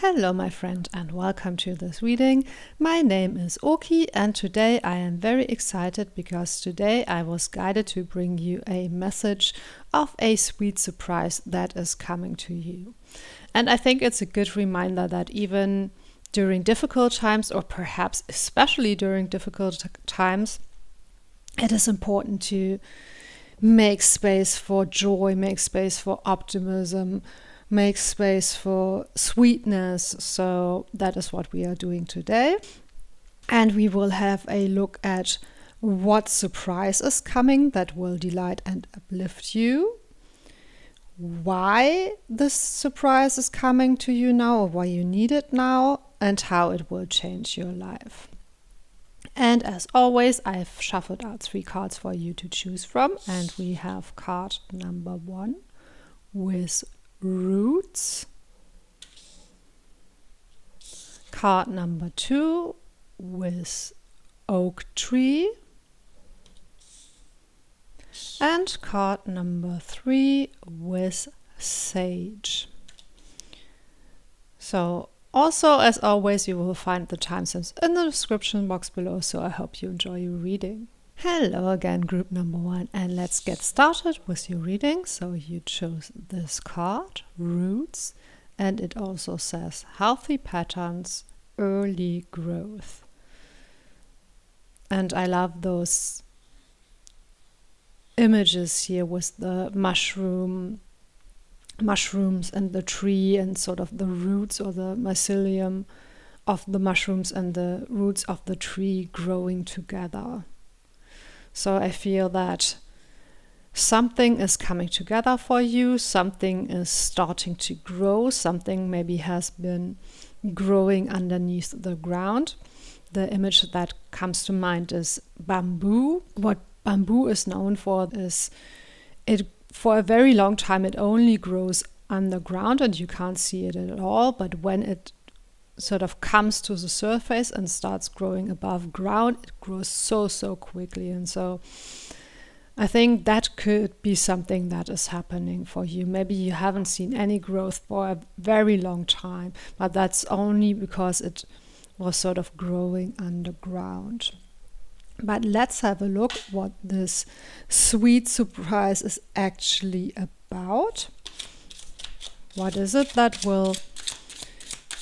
Hello my friend and welcome to this reading. My name is Oki and today I am very excited because today I was guided to bring you a message of a sweet surprise that is coming to you. And I think it's a good reminder that even during difficult times, or perhaps especially during difficult times, it is important to make space for joy, make space for optimism, make space for sweetness. So that is what we are doing today. And we will have a look at what surprise is coming that will delight and uplift you, why this surprise is coming to you now or why you need it now, and how it will change your life. And as always, I've shuffled out 3 cards for you to choose from. And we have card number 1 with roots, card number 2 with oak tree, and card number 3 with sage. So also, as always, you will find the timestamps in the description box below, so I hope you enjoy your reading. Hello again, group number 1, and let's get started with your reading. So you chose this card, Roots, and it also says Healthy Patterns, Early Growth. And I love those images here with the mushrooms and the tree and sort of the roots or the mycelium of the mushrooms and the roots of the tree growing together. So I feel that something is coming together for you, something is starting to grow, something maybe has been growing underneath the ground. The image that comes to mind is bamboo. What bamboo is known for is for a very long time it only grows underground and you can't see it at all, but when it sort of comes to the surface and starts growing above ground, it grows so quickly. And so I think that could be something that is happening for you. Maybe you haven't seen any growth for a very long time, but that's only because it was sort of growing underground. But let's have a look what this sweet surprise is actually about. What is it that will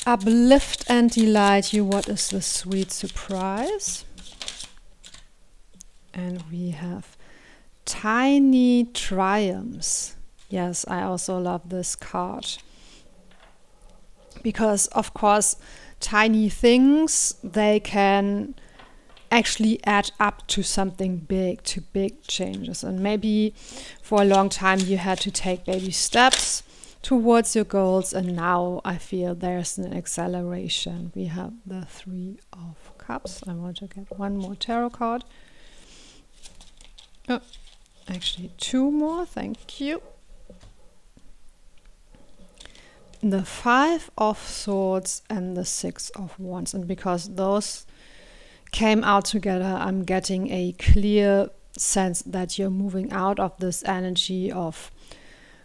uplift and delight you? What is the sweet surprise? And we have tiny triumphs. Yes, I also love this card. Because of course, tiny things, they can actually add up to something big, to big changes. And maybe for a long time you had to take baby steps towards your goals, and now I feel there's an acceleration. We have the 3 of Cups. I want to get one more tarot card. Oh, actually 2 more, thank you. The 5 of Swords and the 6 of Wands. And because those came out together, I'm getting a clear sense that you're moving out of this energy of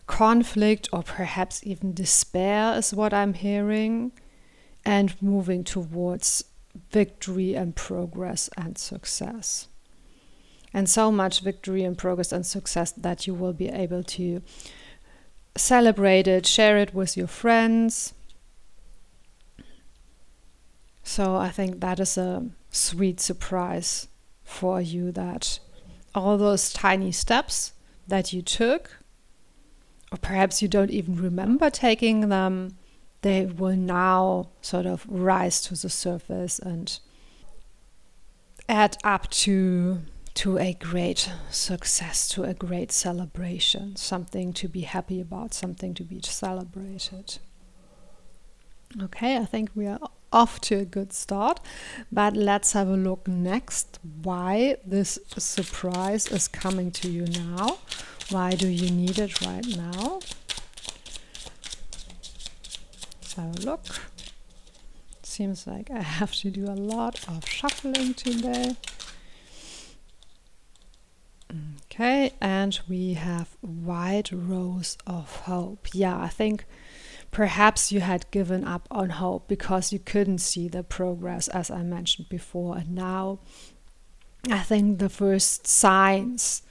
conflict or perhaps even despair is what I'm hearing, and moving towards victory and progress and success. And so much victory and progress and success that you will be able to celebrate it, share it with your friends. So I think that is a sweet surprise for you, that all those tiny steps that you took, or perhaps you don't even remember taking them, they will now sort of rise to the surface and add up to a great success, to a great celebration, something to be happy about, something to be celebrated. Okay, I think we are off to a good start, but let's have a look next why this surprise is coming to you now. Why do you need it right now? Let's have a look. Seems like I have to do a lot of shuffling today. Okay, and we have White Rose of Hope. Yeah, I think perhaps you had given up on hope because you couldn't see the progress, as I mentioned before. And now I think the first signs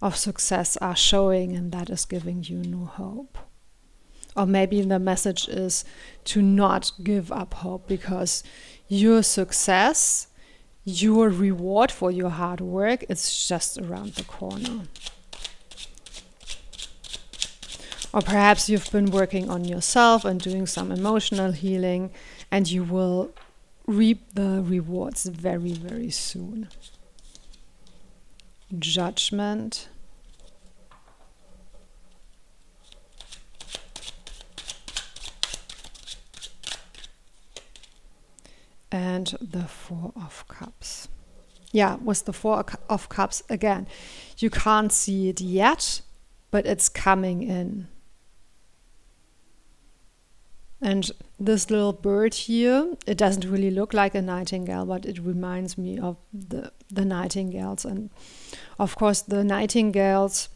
of success are showing, and that is giving you new hope. Or maybe the message is to not give up hope, because your success, your reward for your hard work, it's just around the corner. Or perhaps you've been working on yourself and doing some emotional healing, and you will reap the rewards very, very soon. Judgment. And the Four of Cups. Yeah, with the Four of Cups again. You can't see it yet, but it's coming in. And this little bird here, it doesn't really look like a nightingale, but it reminds me of the nightingales. And of course, the nightingales,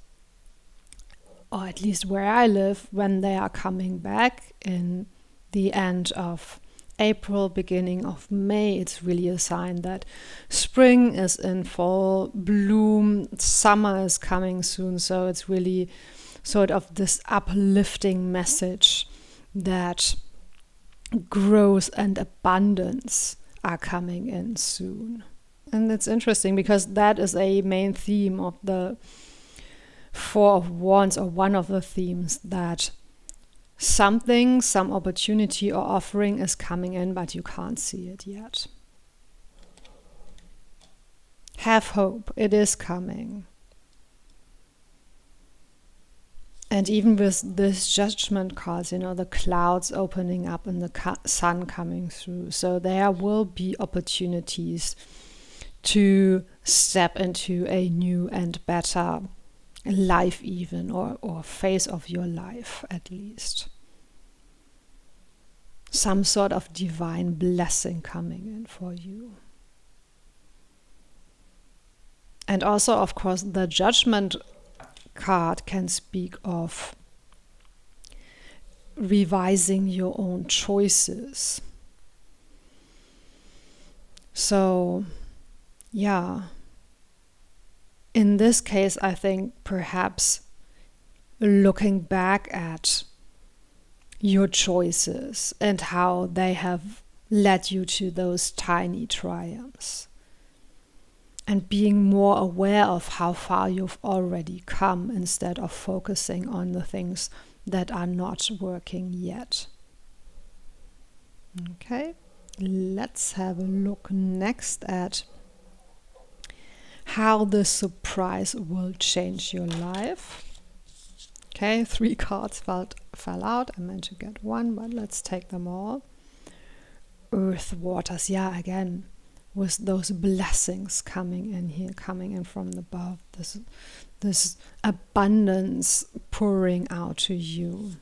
or at least where I live, when they are coming back in the end of April, beginning of May, it's really a sign that spring is in full bloom, summer is coming soon. So it's really sort of this uplifting message that growth and abundance are coming in soon. And it's interesting because that is a main theme of the Four of Wands, or one of the themes, that something, some opportunity or offering is coming in, but you can't see it yet. Have hope, it is coming. And even with this Judgment cards, the clouds opening up and the sun coming through. So there will be opportunities to step into a new and better life even, or phase of your life at least. Some sort of divine blessing coming in for you. And also, of course, the Judgment card can speak of revising your own choices. So, yeah. In this case, I think perhaps looking back at your choices and how they have led you to those tiny triumphs, and being more aware of how far you've already come instead of focusing on the things that are not working yet. Okay, let's have a look next at how the surprise will change your life. Okay, 3 cards fell out. I meant to get 1, but let's take them all. Earth, waters, yeah, again, with those blessings coming in here, coming in from above. This abundance pouring out to you.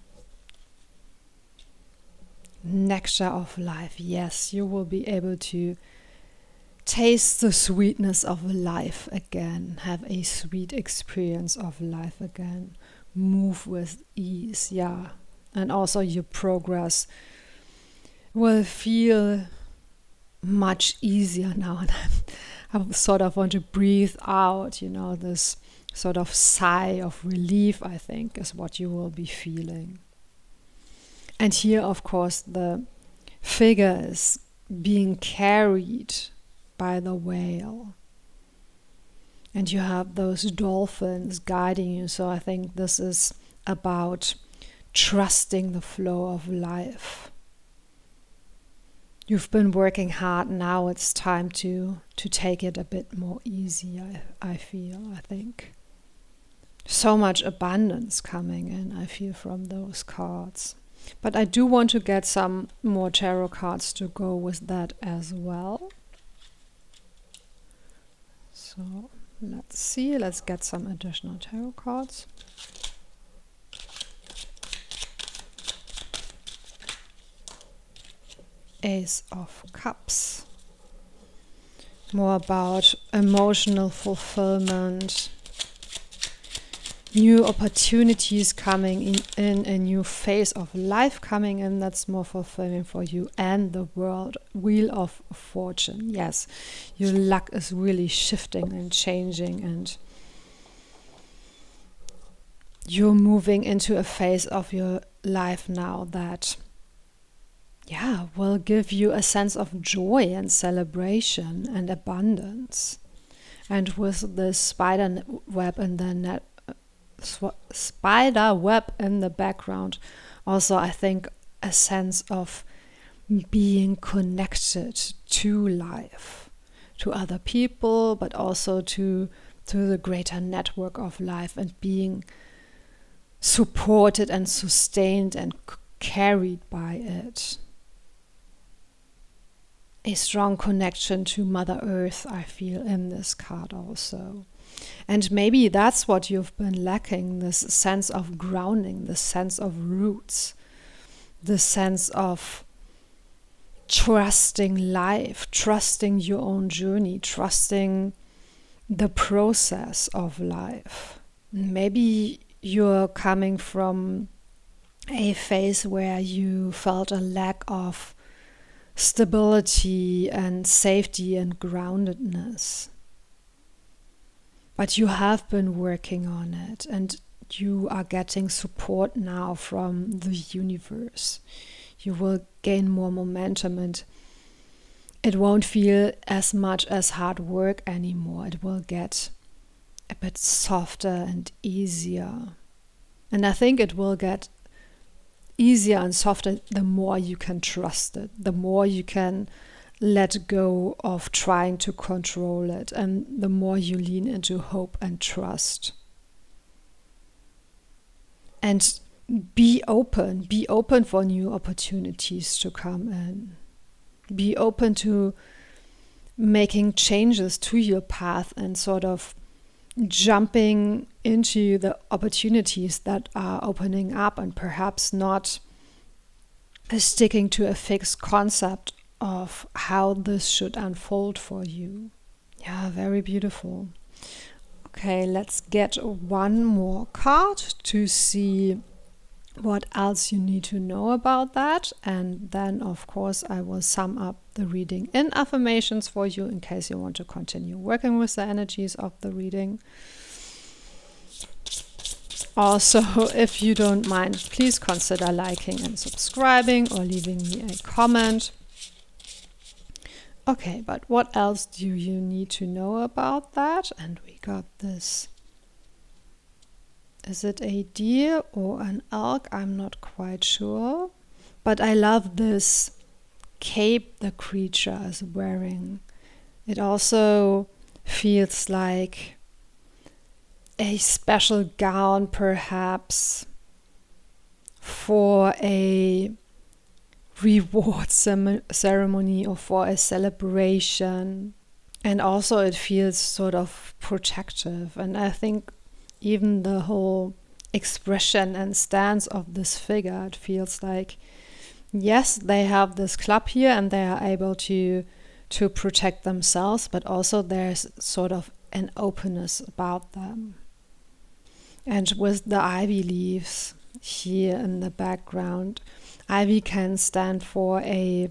Nectar of life, yes, you will be able to taste the sweetness of life again, have a sweet experience of life again, move with ease, yeah. And also your progress will feel much easier now. And I sort of want to breathe out, this sort of sigh of relief, I think, is what you will be feeling. And here, of course, the figure is being carried by the whale. And you have those dolphins guiding you. So I think this is about trusting the flow of life. You've been working hard, now it's time to take it a bit more easy, I think. So much abundance coming in, I feel, from those cards. But I do want to get some more tarot cards to go with that as well. So let's see, let's get some additional tarot cards. Ace of Cups. More about emotional fulfillment. New opportunities coming in a new phase of life coming in that's more fulfilling for you, and the wheel of fortune. Yes, your luck is really shifting and changing, and you're moving into a phase of your life now that will give you a sense of joy and celebration and abundance. And with the spider web in the background, also I think a sense of being connected to life, to other people, but also to the greater network of life, and being supported and sustained and carried by it. A strong connection to Mother Earth, I feel, in this card also. And maybe that's what you've been lacking, this sense of grounding, this sense of roots, this sense of trusting life, trusting your own journey, trusting the process of life. Maybe you're coming from a phase where you felt a lack of stability and safety and groundedness. But you have been working on it, and you are getting support now from the universe. You will gain more momentum, and it won't feel as much as hard work anymore. It will get a bit softer and easier. And I think it will get easier and softer the more you can trust it, the more you can let go of trying to control it, and the more you lean into hope and trust. And be open for new opportunities to come in. Be open to making changes to your path and sort of jumping into the opportunities that are opening up, and perhaps not sticking to a fixed concept of how this should unfold for you. Yeah, very beautiful. Okay, let's get one more card to see what else you need to know about that. And then, of course, I will sum up the reading in affirmations for you in case you want to continue working with the energies of the reading. Also, if you don't mind, please consider liking and subscribing or leaving me a comment. Okay, but what else do you need to know about that? And we got this. Is it a deer or an elk? I'm not quite sure. But I love this cape the creature is wearing. It also feels like a special gown, perhaps, for a reward ceremony or for a celebration. And also it feels sort of protective. And I think even the whole expression and stance of this figure, it feels like, yes, they have this club here and they are able to protect themselves, but also there's sort of an openness about them. And with the ivy leaves here in the background, ivy can stand for a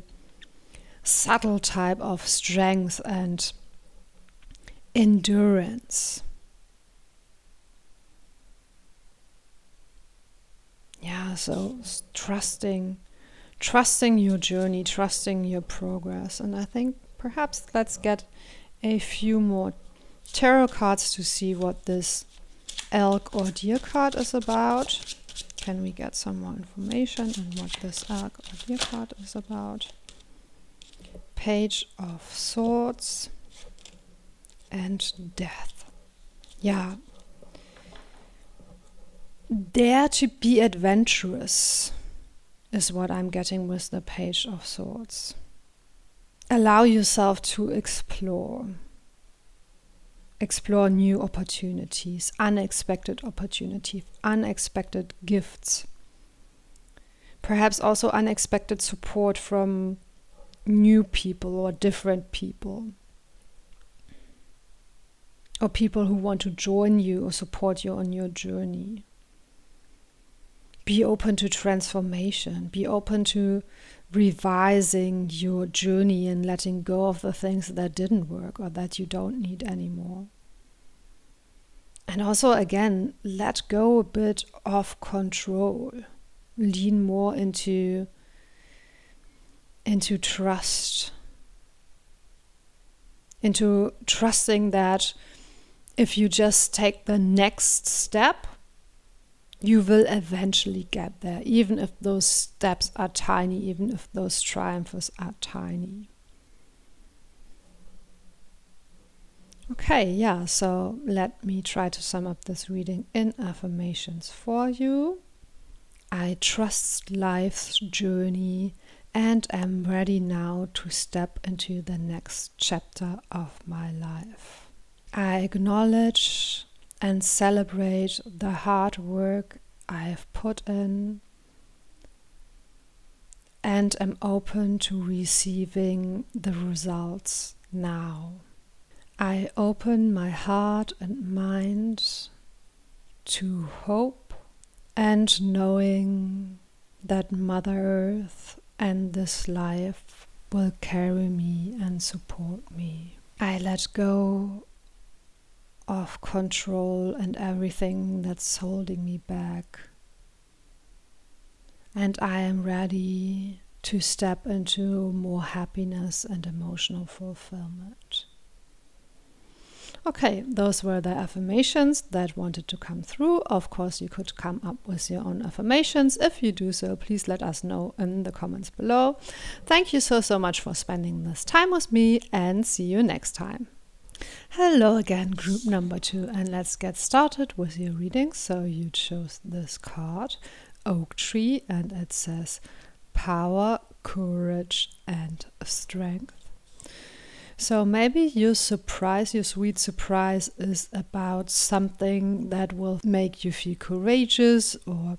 subtle type of strength and endurance. Yeah, so trusting your journey, trusting your progress. And I think perhaps let's get a few more tarot cards to see what this elk or deer card is about. Can we get some more information on what this elk or deer card is about? Page of Swords and Death. Yeah. Dare to be adventurous is what I'm getting with the Page of Swords. Allow yourself to explore new opportunities, unexpected gifts. Perhaps also unexpected support from new people or different people. Or people who want to join you or support you on your journey. Be open to transformation. Be open to revising your journey and letting go of the things that didn't work or that you don't need anymore. And also, again, let go a bit of control. Lean more into trust. Into trusting that if you just take the next step, you will eventually get there, even if those steps are tiny, even if those triumphs are tiny. Okay, yeah, so let me try to sum up this reading in affirmations for you. I trust life's journey and am ready now to step into the next chapter of my life. I acknowledge and celebrate the hard work I have put in and am open to receiving the results now. I open my heart and mind to hope and knowing that Mother Earth and this life will carry me and support me. I let go of control and everything that's holding me back. And I am ready to step into more happiness and emotional fulfillment. Okay, those were the affirmations that wanted to come through. Of course, you could come up with your own affirmations. If you do so, please let us know in the comments below. Thank you so much for spending this time with me, and see you next time. Hello again, group number 2, and let's get started with your reading. So you chose this card, Oak Tree, and it says power, courage, and strength. So maybe your sweet surprise is about something that will make you feel courageous or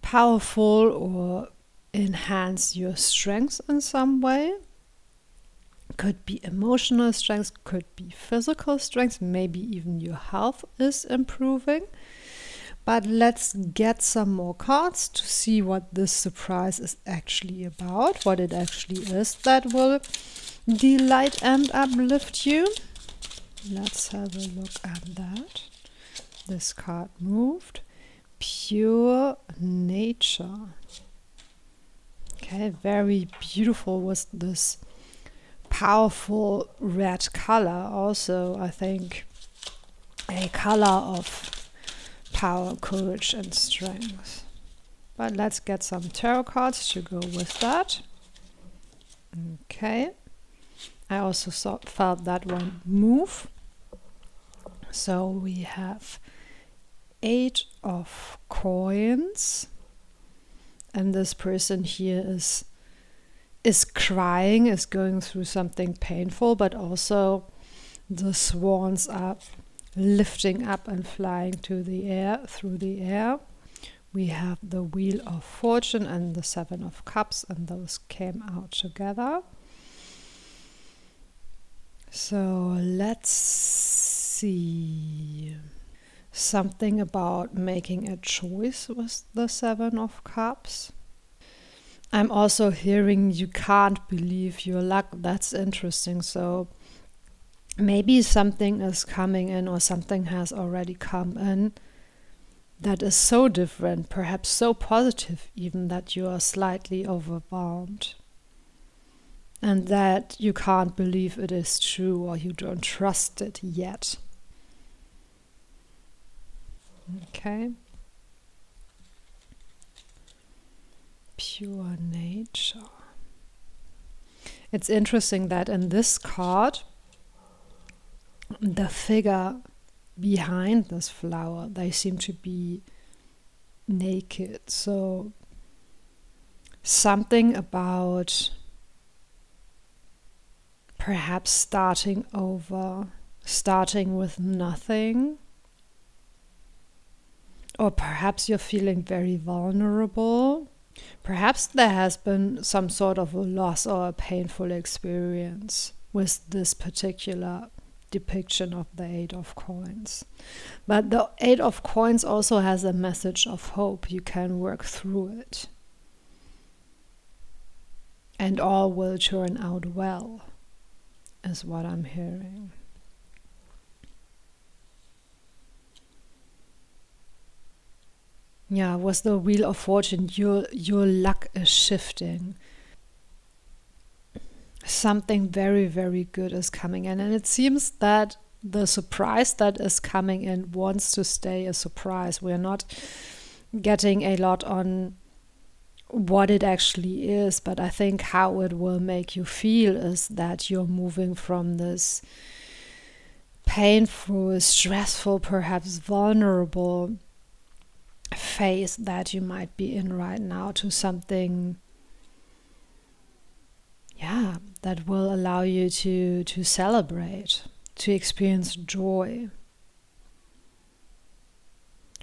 powerful or enhance your strengths in some way. Could be emotional strength, could be physical strength, maybe even your health is improving. But let's get some more cards to see what this surprise is actually about, what it actually is that will delight and uplift you. Let's have a look at that. This card moved. Pure nature. Okay, very beautiful was this powerful red color. Also, I think a color of power, courage, and strength. But let's get some tarot cards to go with that. Okay. I also felt that one move. So we have 8 of coins. And this person here is crying, is going through something painful, but also the swans are lifting up and flying through the air. We have the Wheel of Fortune and the 7 of Cups, and those came out together. So let's see. Something about making a choice with the 7 of Cups. I'm also hearing you can't believe your luck. That's interesting. So maybe something is coming in or something has already come in that is so different, perhaps so positive even, that you are slightly overwhelmed. And that you can't believe it is true or you don't trust it yet. Okay. Pure nature. It's interesting that in this card, the figure behind this flower, they seem to be naked. So something about perhaps starting over, starting with nothing. Or perhaps you're feeling very vulnerable. Perhaps there has been some sort of a loss or a painful experience with this particular depiction of the Eight of Coins. But the Eight of Coins also has a message of hope. You can work through it. And all will turn out well, is what I'm hearing. Yeah, with the Wheel of Fortune, your luck is shifting. Something very, very good is coming in. And it seems that the surprise that is coming in wants to stay a surprise. We're not getting a lot on what it actually is, but I think how it will make you feel is that you're moving from this painful, stressful, perhaps vulnerable phase that you might be in right now to something, that will allow you to celebrate, to experience joy.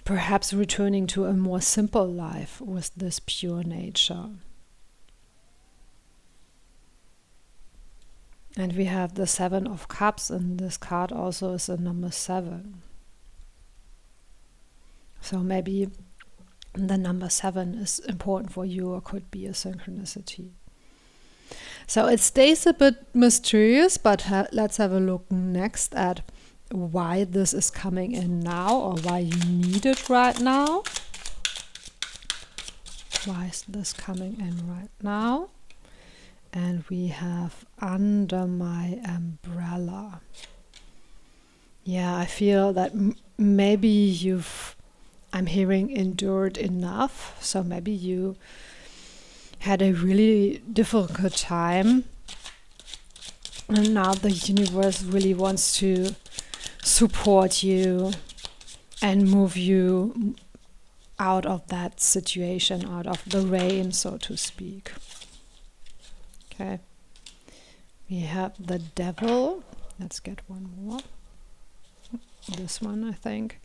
Perhaps returning to a more simple life with this pure nature. And we have the Seven of Cups, and this card also is a number 7. So maybe the number 7 is important for you, or could be a synchronicity. So it stays a bit mysterious, but let's have a look next at why this is coming in now, or why you need it right now. Why is this coming in right now? And we have Under My Umbrella. Yeah, I feel that maybe I'm hearing endured enough. So maybe you had a really difficult time. And now the universe really wants to support you and move you out of that situation, out of the rain, so to speak. Okay. We have the Devil. Let's get one more. This one, I think.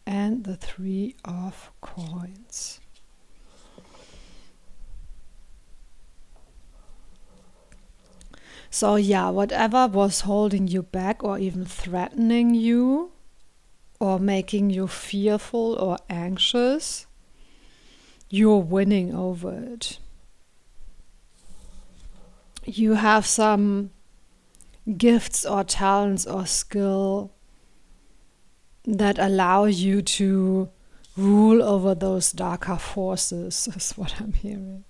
And the Three of Coins. So whatever was holding you back or even threatening you or making you fearful or anxious, you're winning over it. You have some gifts or talents or skill that allow you to rule over those darker forces, is what I'm hearing.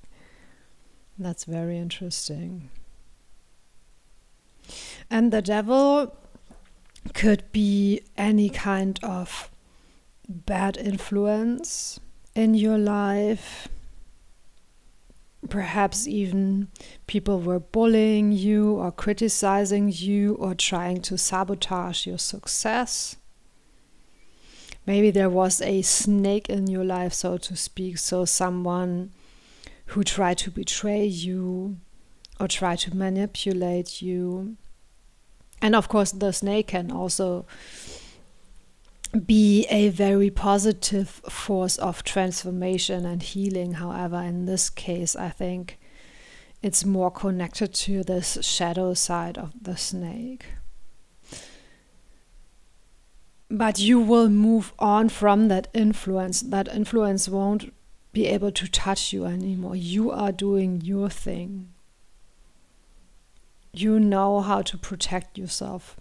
That's very interesting. And the Devil could be any kind of bad influence in your life. Perhaps even people were bullying you or criticizing you or trying to sabotage your success. Maybe there was a snake in your life, so to speak, so someone who tried to betray you or try to manipulate you. And of course, the snake can also be a very positive force of transformation and healing. However, in this case, I think it's more connected to this shadow side of the snake. But you will move on from that influence. That influence won't be able to touch you anymore. You are doing your thing. You know how to protect yourself,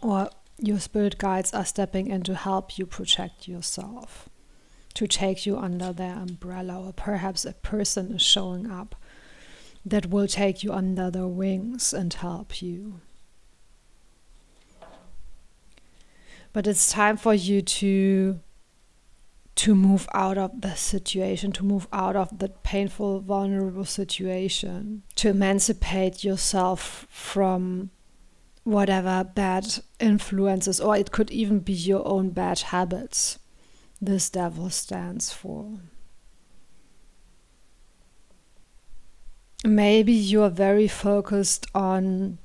or your spirit guides are stepping in to help you protect yourself, to take you under their umbrella, or perhaps a person is showing up that will take you under their wings and help you. But it's time for you to move out of the situation, to move out of the painful, vulnerable situation, to emancipate yourself from whatever bad influences, or it could even be your own bad habits this Devil stands for. Maybe you're very focused on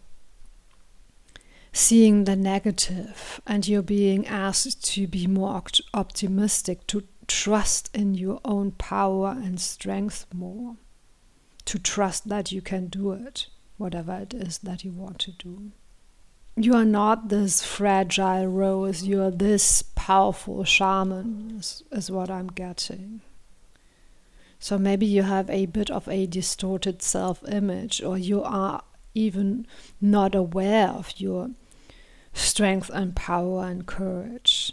seeing the negative, and you're being asked to be more optimistic, to trust in your own power and strength more, to trust that you can do it, whatever it is that you want to do. You are not this fragile rose, you are this powerful shaman, is what I'm getting. So maybe you have a bit of a distorted self-image, or you are even not aware of your strength and power and courage.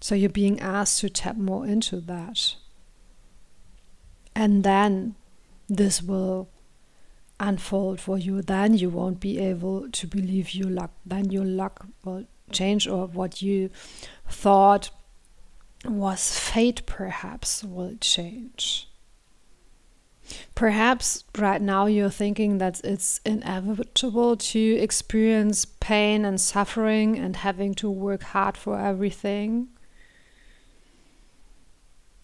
So you're being asked to tap more into that. And then this will unfold for you. Then you won't be able to believe your luck. Then your luck will change, or what you thought was fate perhaps will change. Perhaps right now you're thinking that it's inevitable to experience pain and suffering and having to work hard for everything.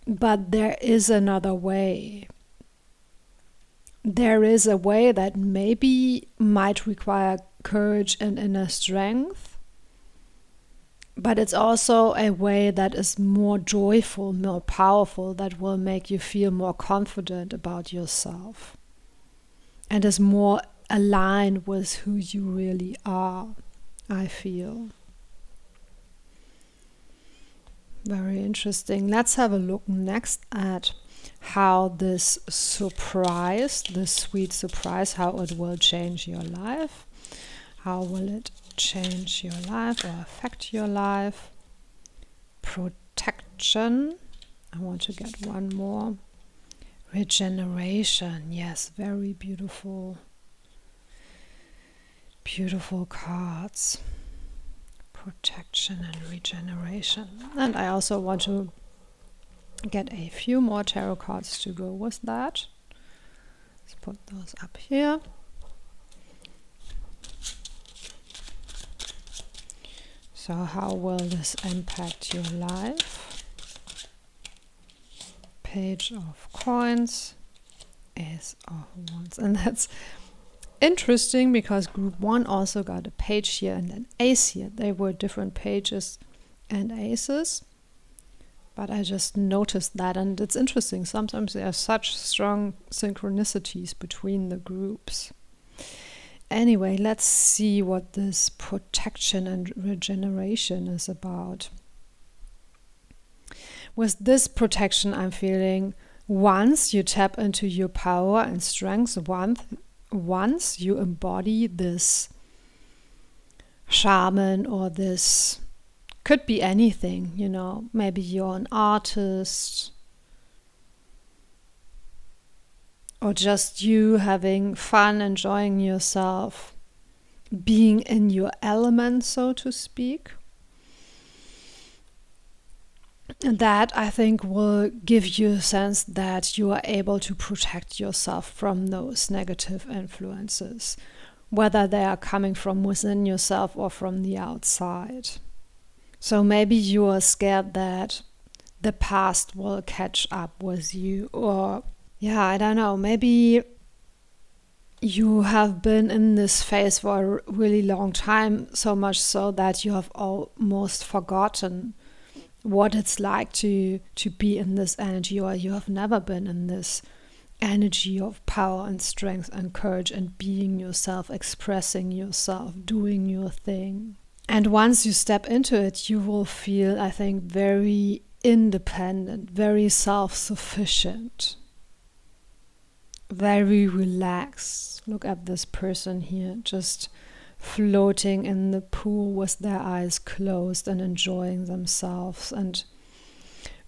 But there is another way. There is a way that maybe might require courage and inner strength, but it's also a way that is more joyful, more powerful, that will make you feel more confident about yourself and is more aligned with who you really are, I feel. Very interesting. Let's have a look next at how this surprise, this sweet surprise, how it will change your life. How will it change your life or affect your life? Protection. I want to get one more. Regeneration. Yes, very beautiful. Beautiful cards. Protection and regeneration. And I also want to get a few more tarot cards to go with that. Let's put those up here. So how will this impact your life? Page of Coins, Ace of Wands. And that's interesting because group 1 also got a page here and an ace here. They were different pages and aces. But I just noticed that, and it's interesting. Sometimes there are such strong synchronicities between the groups. Anyway, let's see what this protection and regeneration is about. With this protection, I'm feeling once you tap into your power and strength, once you embody this shaman or this, could be anything, you know, maybe you're an artist, or just you having fun, enjoying yourself, being in your element, so to speak. And that, I think, will give you a sense that you are able to protect yourself from those negative influences, whether they are coming from within yourself or from the outside. So maybe you are scared that the past will catch up with you, or yeah, I don't know, maybe you have been in this phase for a really long time, so much so that you have almost forgotten what it's like to be in this energy, or you have never been in this energy of power and strength and courage and being yourself, expressing yourself, doing your thing. And once you step into it, you will feel, I think, very independent, very self-sufficient, very relaxed. Look at this person here, just floating in the pool with their eyes closed and enjoying themselves and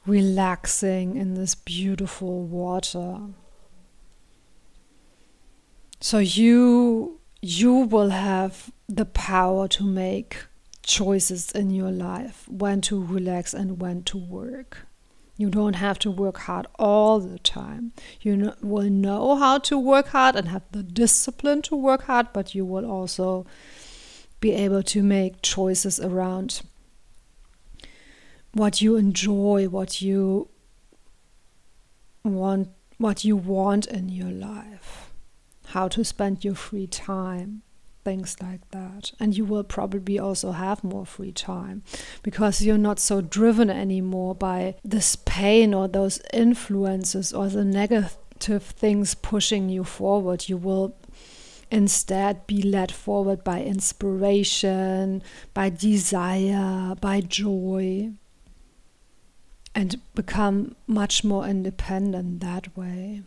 relaxing in this beautiful water. So you will have the power to make choices in your life, when to relax and when to work. You don't have to work hard all the time. You will know how to work hard and have the discipline to work hard, but you will also be able to make choices around what you enjoy, what you want in your life, how to spend your free time, things like that. And you will probably also have more free time because you're not so driven anymore by this pain or those influences or the negative things pushing you forward. You will instead be led forward by inspiration, by desire, by joy, and become much more independent that way.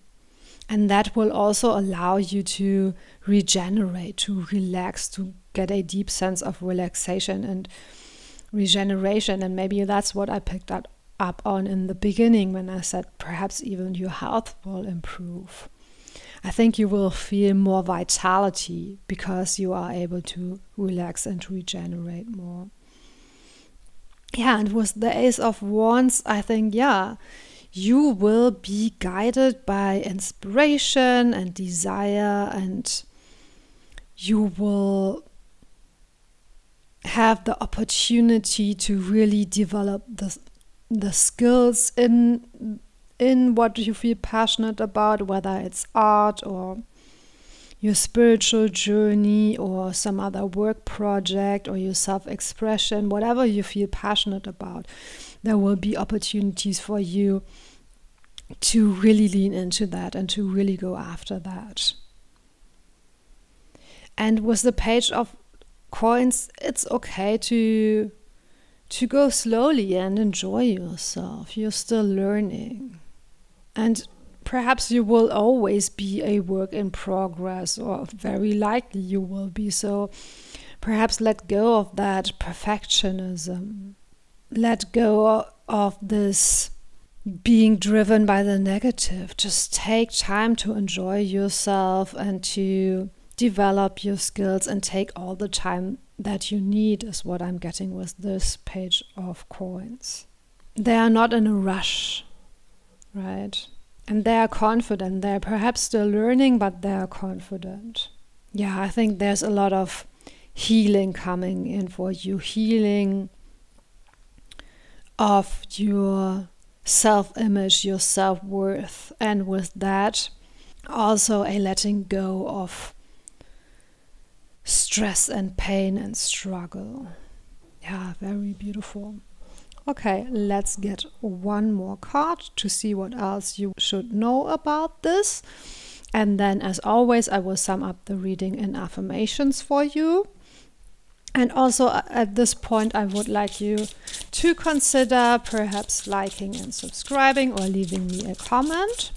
And that will also allow you to regenerate, to relax, to get a deep sense of relaxation and regeneration. And maybe that's what I picked up on in the beginning when I said perhaps even your health will improve. I think you will feel more vitality because you are able to relax and regenerate more. Yeah, and with the Ace of Wands, I think, you will be guided by inspiration and desire, and you will have the opportunity to really develop the skills in what you feel passionate about, whether it's art or your spiritual journey or some other work project or your self-expression, whatever you feel passionate about. There will be opportunities for you to really lean into that and to really go after that. And with the Page of Coins, it's okay to go slowly and enjoy yourself. You're still learning. And perhaps you will always be a work in progress, or very likely you will be. So perhaps let go of that perfectionism. Let go of this being driven by the negative. Just take time to enjoy yourself and to develop your skills, and take all the time that you need is what I'm getting with this Page of Coins. They are not in a rush, right? And they are confident. They're perhaps still learning, but they are confident. Yeah, I think there's a lot of healing coming in for you. Healing of your self-image, your self-worth. And with that, also a letting go of stress and pain and struggle. Yeah, very beautiful. Okay, let's get one more card to see what else you should know about this. And then, as always, I will sum up the reading in affirmations for you. And also at this point, I would like you to consider perhaps liking and subscribing or leaving me a comment.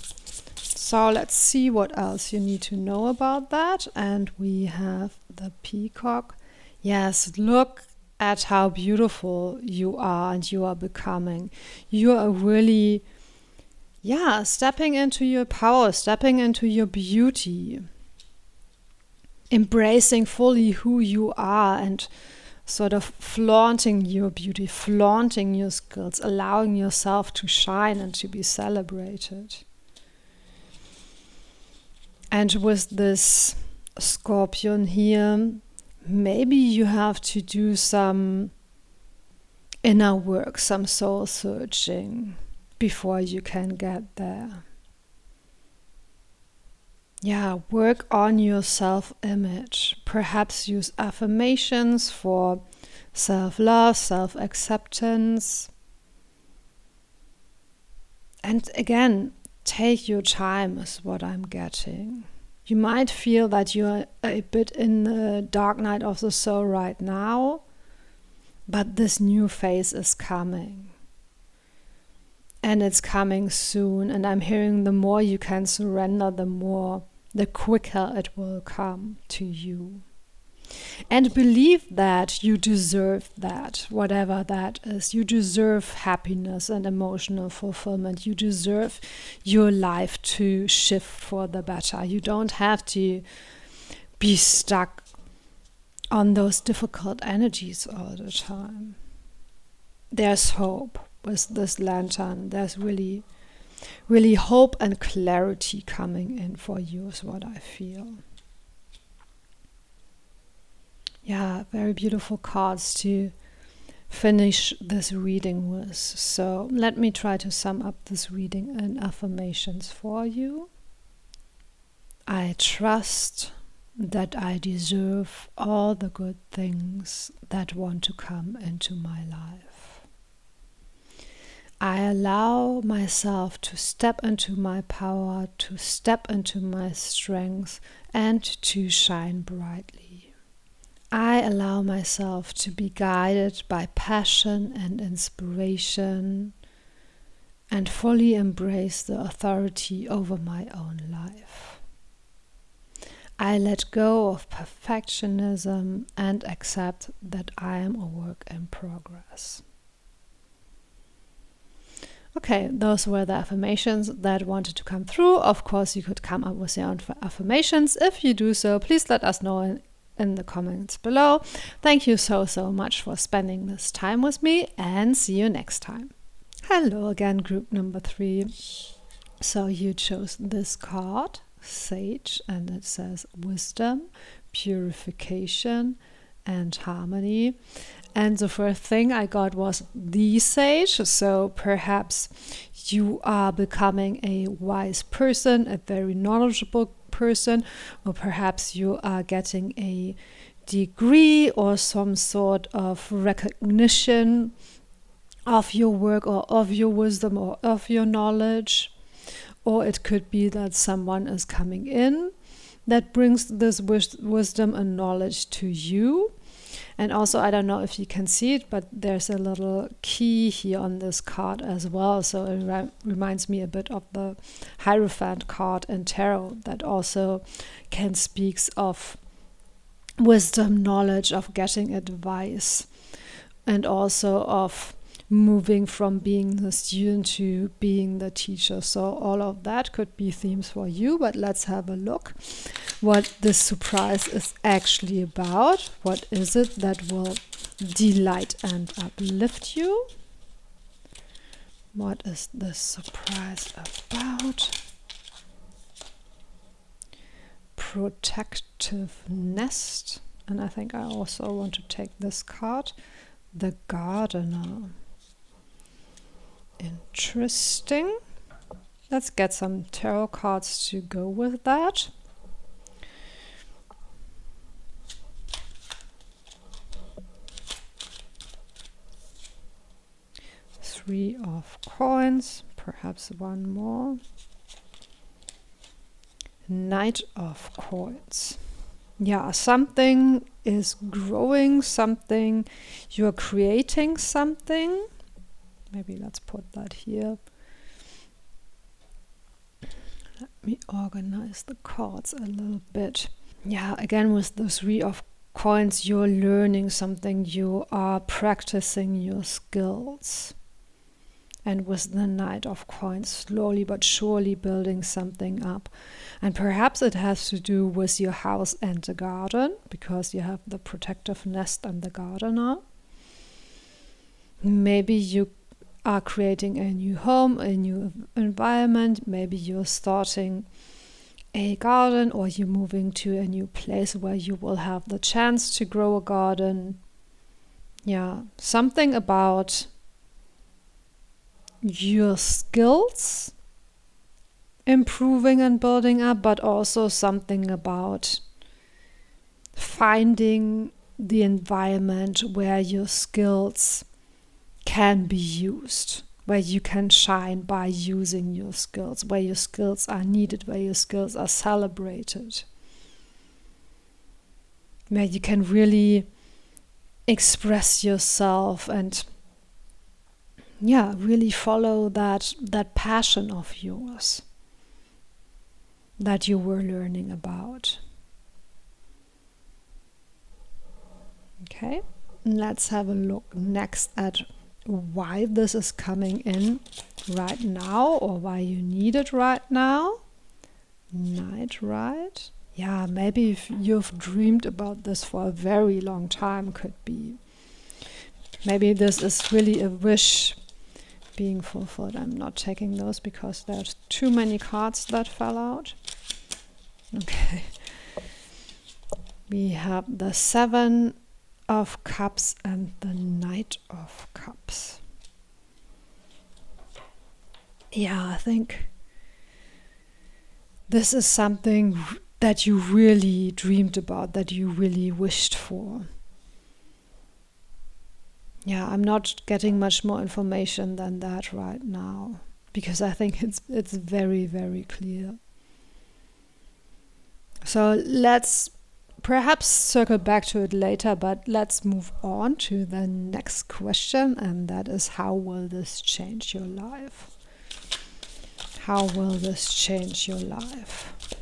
So let's see what else you need to know about that. And we have the peacock. Yes, look at how beautiful you are and you are becoming. You are really, stepping into your power, stepping into your beauty, embracing fully who you are and sort of flaunting your beauty, flaunting your skills, allowing yourself to shine and to be celebrated. And with this Scorpion here, maybe you have to do some inner work, some soul searching before you can get there. Yeah, work on your self-image. Perhaps use affirmations for self-love, self-acceptance. And again, take your time is what I'm getting. You might feel that you're a bit in the dark night of the soul right now, but this new phase is coming. And it's coming soon. And I'm hearing the more you can surrender, the quicker it will come to you. And believe that you deserve that, whatever that is. You deserve happiness and emotional fulfillment. You deserve your life to shift for the better. You don't have to be stuck on those difficult energies all the time. There's hope with this lantern. There's really, really hope and clarity coming in for you is what I feel. Yeah, very beautiful cards to finish this reading with. So let me try to sum up this reading in affirmations for you. I trust that I deserve all the good things that want to come into my life. I allow myself to step into my power, to step into my strength, and to shine brightly. I allow myself to be guided by passion and inspiration, and fully embrace the authority over my own life. I let go of perfectionism and accept that I am a work in progress. Okay, those were the affirmations that wanted to come through. Of course, you could come up with your own affirmations. If you do so, please let us know in the comments below. Thank you so much for spending this time with me, and see you next time. Hello again, group number 3. So you chose this card, Sage, and it says wisdom, purification, and harmony. And the first thing I got was the Sage. So perhaps you are becoming a wise person, a very knowledgeable person, or perhaps you are getting a degree or some sort of recognition of your work or of your wisdom or of your knowledge. Or it could be that someone is coming in that brings this wisdom and knowledge to you. And also, I don't know if you can see it, but there's a little key here on this card as well. So it reminds me a bit of the Hierophant card in tarot that also can speak of wisdom, knowledge, of getting advice, and also of moving from being the student to being the teacher. So all of that could be themes for you, but let's have a look what this surprise is actually about. What is it that will delight and uplift you? What is this surprise about? Protective nest. And I think I also want to take this card, the Gardener. Interesting. Let's get some tarot cards to go with that. Three of Coins, perhaps one more. Knight of Coins. Yeah, something is growing, something, you're creating something. Maybe let's put that here. Let me organize the cards a little bit. Yeah, again with the 3 of Coins, you're learning something, you are practicing your skills. And with the Knight of Coins, slowly but surely building something up. And perhaps it has to do with your house and the garden, because you have the protective nest and the gardener. Maybe you are creating a new home, a new environment. Maybe you're starting a garden, or you're moving to a new place where you will have the chance to grow a garden. Yeah, something about your skills improving and building up, but also something about finding the environment where your skills can be used, where you can shine by using your skills, where your skills are needed, where your skills are celebrated, where you can really express yourself and really follow that passion of yours that you were learning about. Okay, let's have a look next at why this is coming in right now, or why you need it right now. Night Ride. Yeah, maybe if you've dreamed about this for a very long time, could be. Maybe this is really a wish being fulfilled. I'm not taking those because there's too many cards that fell out. Okay. We have the 7 of Cups and the Knight of Cups. Yeah, I think this is something that you really dreamed about, that you really wished for. Yeah, I'm not getting much more information than that right now, because I think it's very, very clear. So let's perhaps circle back to it later, but let's move on to the next question, and that is, how will this change your life? How will this change your life?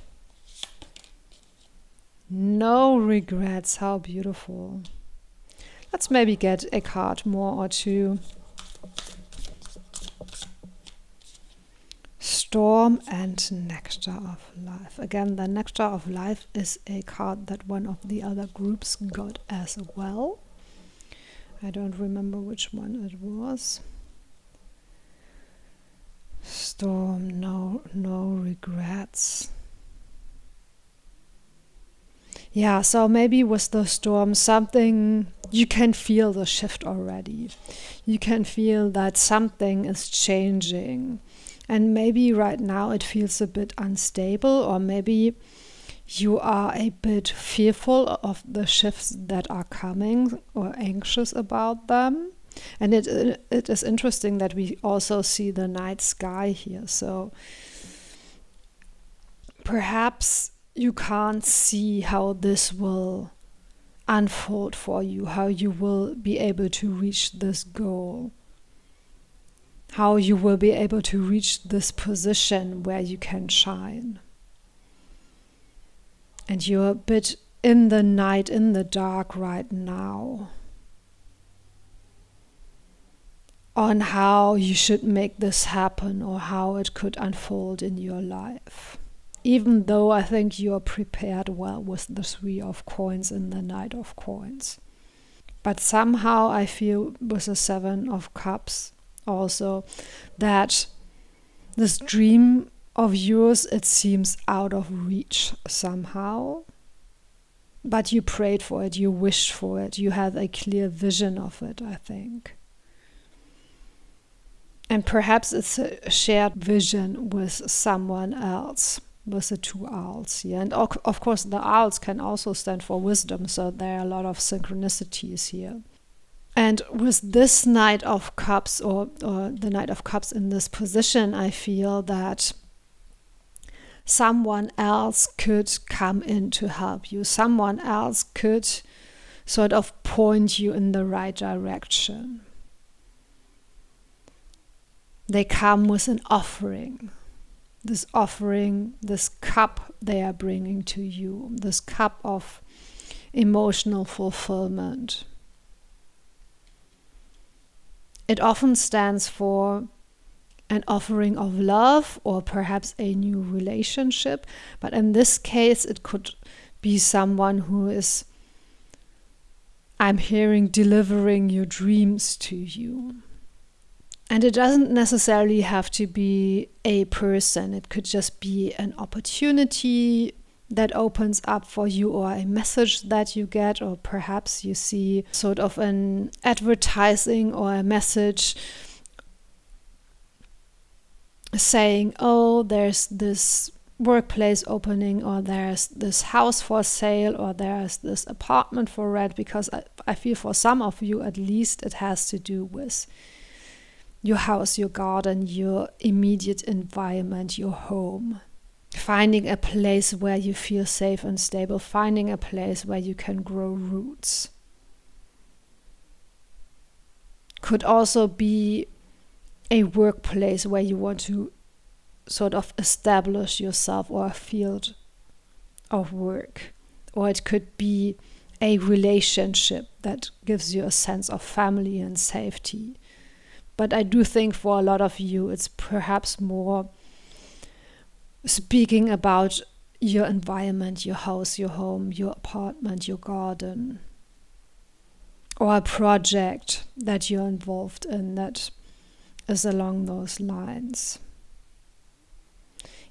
No regrets. How beautiful. Let's maybe get a card more or two. Storm and Nectar of Life. Again, the Nectar of Life is a card that one of the other groups got as well. I don't remember which one it was. Storm, no regrets. Yeah, so maybe with the storm, something, you can feel the shift already. You can feel that something is changing. And maybe right now it feels a bit unstable, or maybe you are a bit fearful of the shifts that are coming, or anxious about them. And it is interesting that we also see the night sky here. So perhaps you can't see how this will unfold for you, how you will be able to reach this goal, how you will be able to reach this position where you can shine. And you're a bit in the night, in the dark right now, on how you should make this happen, or how it could unfold in your life. Even though I think you are prepared well with the 3 of Coins and the Knight of Coins. But somehow I feel with the 7 of Cups also that this dream of yours, it seems out of reach somehow. But you prayed for it, you wished for it, you had a clear vision of it, I think. And perhaps it's a shared vision with someone else, with the 2 owls here. And of course the owls can also stand for wisdom, so there are a lot of synchronicities here. And with this Knight of Cups, or the Knight of Cups in this position, I feel that someone else could come in to help you. Someone else could sort of point you in the right direction. They come with an offering. This offering, this cup they are bringing to you, this cup of emotional fulfillment. It often stands for an offering of love, or perhaps a new relationship. But in this case, it could be someone who is, I'm hearing, delivering your dreams to you. And it doesn't necessarily have to be a person. It could just be an opportunity that opens up for you, or a message that you get, or perhaps you see sort of an advertising or a message saying, oh, there's this workplace opening, or there's this house for sale, or there's this apartment for rent, because I feel for some of you at least it has to do with your house, your garden, your immediate environment, your home. Finding a place where you feel safe and stable, finding a place where you can grow roots. Could also be a workplace where you want to sort of establish yourself, or a field of work. Or it could be a relationship that gives you a sense of family and safety. But I do think for a lot of you, it's perhaps more speaking about your environment, your house, your home, your apartment, your garden, or a project that you're involved in that is along those lines.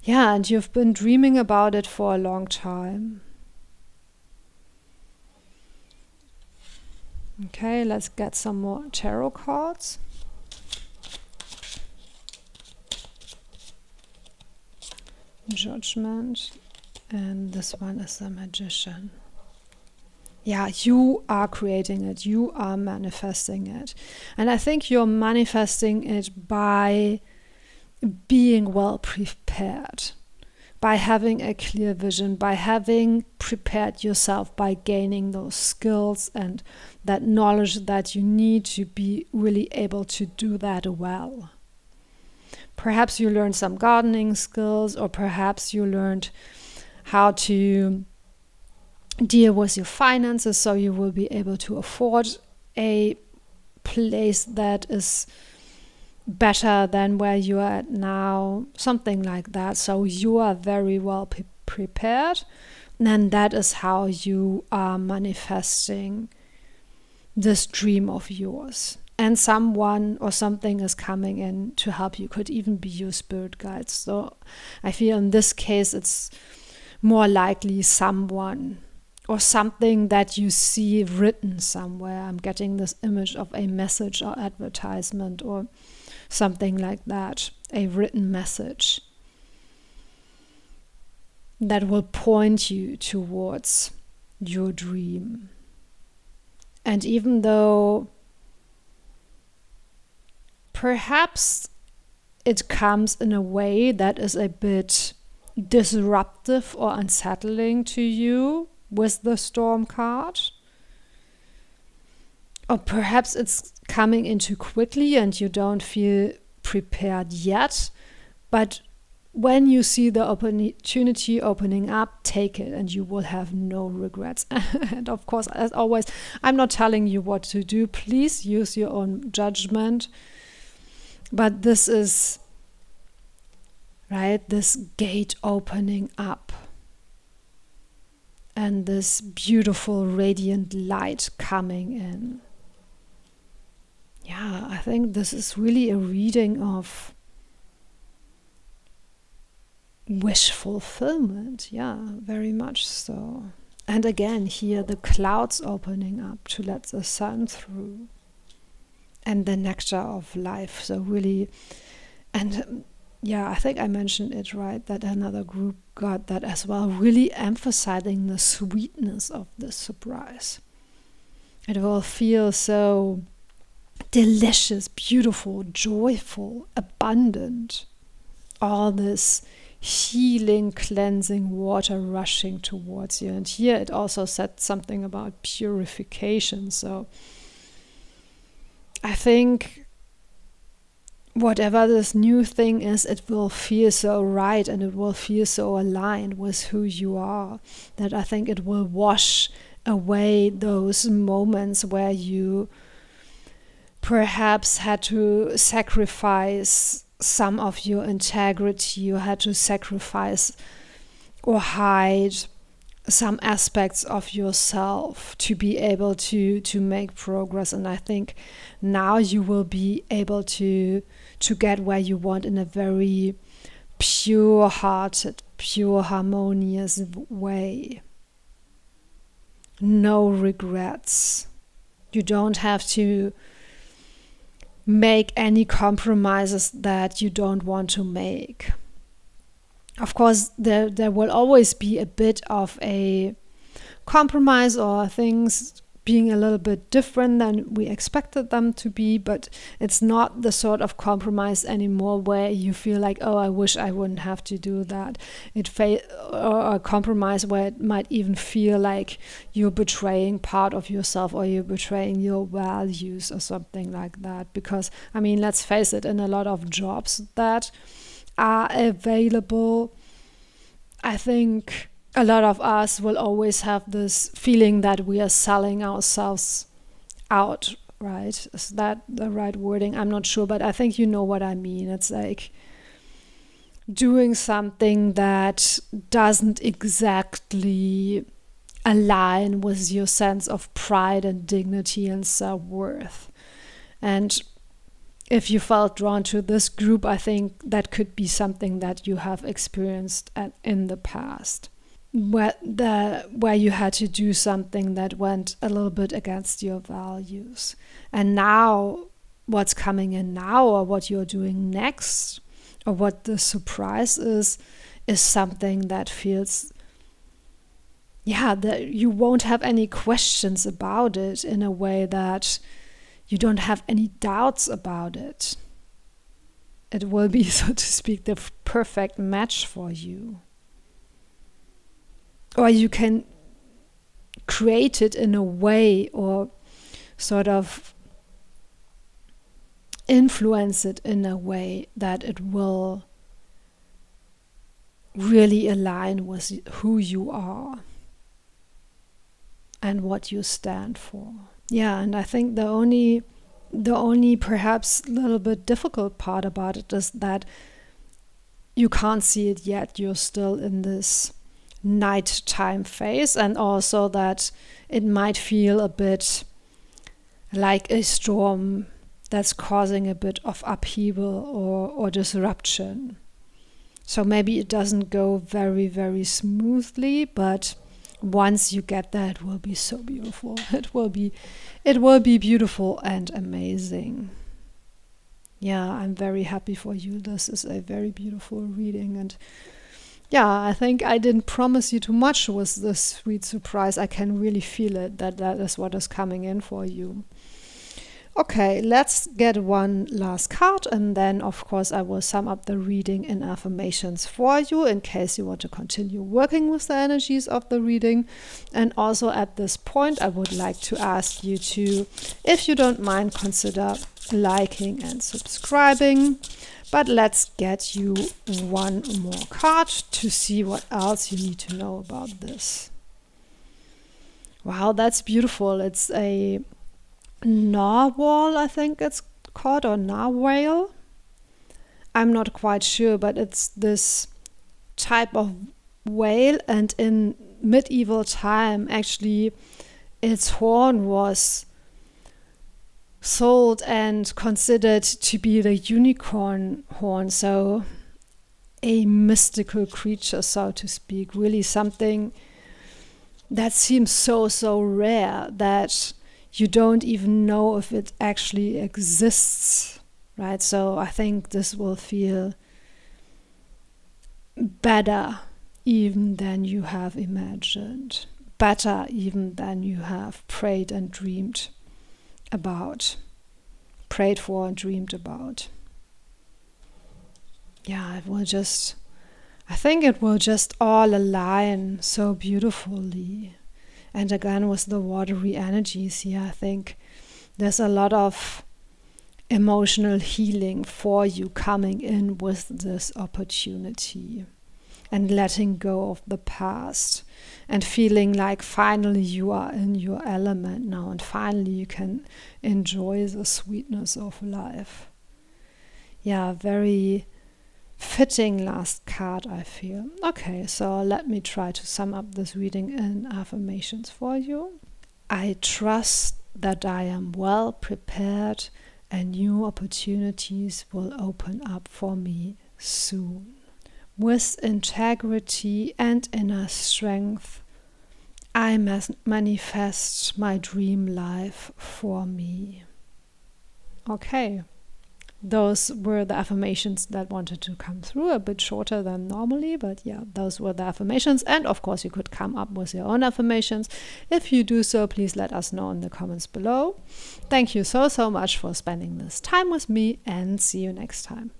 Yeah, and you've been dreaming about it for a long time. Okay, let's get some more tarot cards. Judgment, and this one is the Magician. you are creating it, you are manifesting it. And I think you're manifesting it by being well prepared, by having a clear vision, by having prepared yourself, by gaining those skills and that knowledge that you need to be really able to do that well. Perhaps you learned some gardening skills, or perhaps you learned how to deal with your finances so you will be able to afford a place that is better than where you are at now, something like that. So you are very well prepared, and that is how you are manifesting this dream of yours. And someone or something is coming in to help you. Could even be your spirit guides. So I feel in this case it's more likely someone or something that you see written somewhere. I'm getting this image of a message or advertisement or something like that, a written message that will point you towards your dream. And even though perhaps it comes in a way that is a bit disruptive or unsettling to you with the Storm card, or perhaps it's coming in too quickly and you don't feel prepared yet, but when you see the opportunity opening up, take it and you will have no regrets. And of course, as always, I'm not telling you what to do. Please use your own judgment. But this is, right, this gate opening up and this beautiful radiant light coming in. Yeah, I think this is really a reading of wish fulfillment. Yeah, very much so. And again, here the clouds opening up to let the sun through. And the nectar of life. So really, and I think I mentioned it, right, that another group got that as well, really emphasizing the sweetness of this surprise. It will feel so delicious, beautiful, joyful, abundant. All this healing, cleansing water rushing towards you. And here it also said something about purification. So I think whatever this new thing is, it will feel so right and it will feel so aligned with who you are, that I think it will wash away those moments where you perhaps had to sacrifice some of your integrity, you had to sacrifice or hide some aspects of yourself to be able to make progress. And I think now you will be able to get where you want in a very pure-hearted, pure, harmonious way. No regrets. You don't have to make any compromises that you don't want to make. Of course, there will always be a bit of a compromise or things being a little bit different than we expected them to be, but it's not the sort of compromise anymore where you feel like, oh, I wish I wouldn't have to do that. Or a compromise where it might even feel like you're betraying part of yourself or you're betraying your values or something like that. Because, I mean, let's face it, in a lot of jobs that are available, I think a lot of us will always have this feeling that we are selling ourselves out, right? Is that the right wording? I'm not sure, but I think you know what I mean. It's like doing something that doesn't exactly align with your sense of pride and dignity and self-worth. And if you felt drawn to this group, I think that could be something that you have experienced in the past, where you had to do something that went a little bit against your values. And now what's coming in now, or what you're doing next, or what the surprise is something that feels that you won't have any questions about it, in a way that you don't have any doubts about it. It will be, so to speak, the perfect match for you. Or you can create it in a way, or sort of influence it in a way that it will really align with who you are and what you stand for. Yeah, and I think the only perhaps little bit difficult part about it is that you can't see it yet. You're still in this nighttime phase, and also that it might feel a bit like a storm that's causing a bit of upheaval or disruption. So maybe it doesn't go very, very smoothly, but once you get there, it will be so beautiful. It will be beautiful and amazing. Yeah, I'm very happy for you. This is a very beautiful reading, and yeah, I think I didn't promise you too much with this sweet surprise. I can really feel it, that is what is coming in for you. Okay, let's get one last card, and then of course I will sum up the reading in affirmations for you, in case you want to continue working with the energies of the reading. And also at this point I would like to ask you to, if you don't mind, consider liking and subscribing. But let's get you one more card to see what else you need to know about this. Wow, that's beautiful. It's a narwhal, I think it's called, or narwhal. I'm not quite sure, but it's this type of whale, and in medieval time, actually, its horn was sold and considered to be the unicorn horn, so a mystical creature, so to speak, really something that seems so rare that you don't even know if it actually exists, right? So I think this will feel better even than you have imagined, better even than you have prayed and dreamed about, prayed for and dreamed about. Yeah, I think it will just all align so beautifully. And again, with the watery energies here, I think there's a lot of emotional healing for you coming in with this opportunity, and letting go of the past, and feeling like finally you are in your element now, and finally you can enjoy the sweetness of life. Yeah, very fitting last card, I feel. Okay, so let me try to sum up this reading in affirmations for you. I trust that I am well prepared, and new opportunities will open up for me soon. With integrity and inner strength, I manifest my dream life for me. Okay. Those were the affirmations that wanted to come through, a bit shorter than normally, but yeah, those were the affirmations. And of course, you could come up with your own affirmations. If you do so, please let us know in the comments below. Thank you so much for spending this time with me, and see you next time.